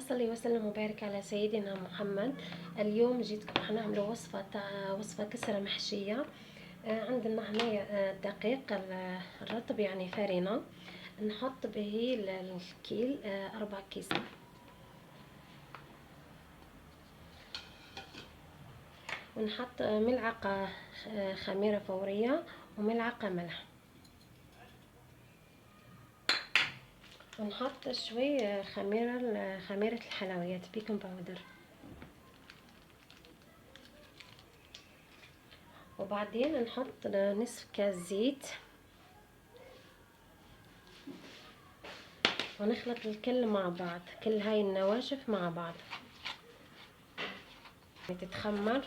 صلي وسلم وبارك على سيدنا محمد. اليوم جيتكم حنعمل وصفة كسرة محشية. عندنا هنا دقيق الرطب يعني فرينة. نحط به الكيل 4 كيسان، ونحط ملعقة خميرة فورية وملعقة ملح، ونحط شوي خميرة الحلويات بيكنج باودر، وبعدين نحط نصف كاس زيت ونخلط الكل مع بعض، كل هاي النواشف مع بعض تتخمر.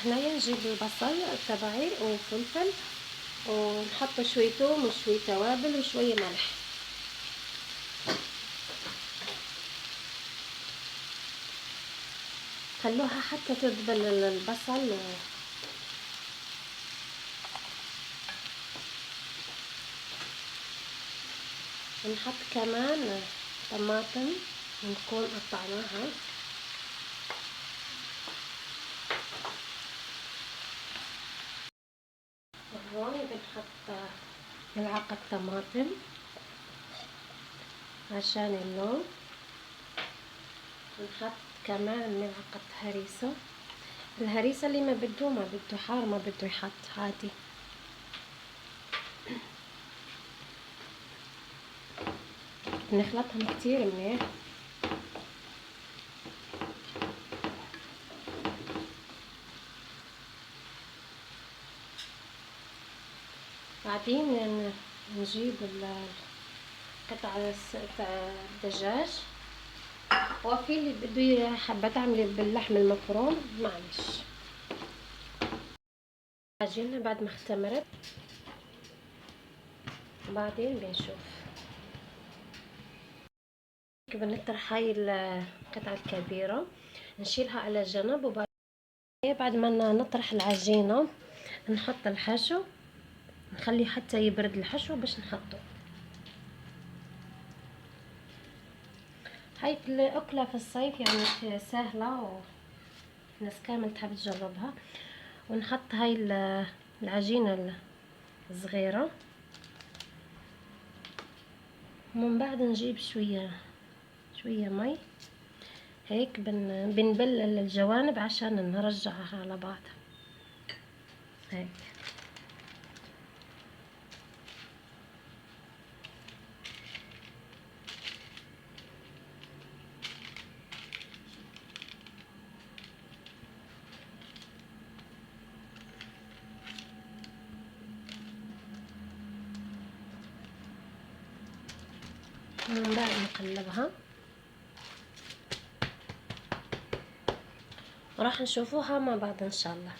هنايا نجيب البصل تبعي وفلفل، ونحط شوي ثوم وشوي توابل وشوي ملح. خلوها حتى تذبل البصل ونحط كمان طماطم نكون قطعناها، وهون بنحط ملعقة طماطم عشان اللون، ونحط كمان ملعقة هريسة. الهريسة اللي ما بده حار ما بده يحط عادي. نخلطهم كتير منيح. بعدين نجيب قطع الدجاج، وفي اللي بده حابة تعملي باللحم المفروم معلش. عجينة بعد ما اختمرت، وبعدين بنشوف بنطرح هاي القطعة الكبيرة نشيلها على جنب، وبعد ما نطرح العجينة نحط الحشو، نخلي حتى يبرد الحشو باش نحطه. هاي أكلة في الصيف يعني سهلة والناس كامل تحب تجربها. ونحط هاي العجينة الصغيرة، ومن بعد نجيب شوية مي هيك بنبلل الجوانب عشان نرجعها على بعض هيك. ومن بعد نقلبها، وراح نشوفوها مع بعض ان شاء الله.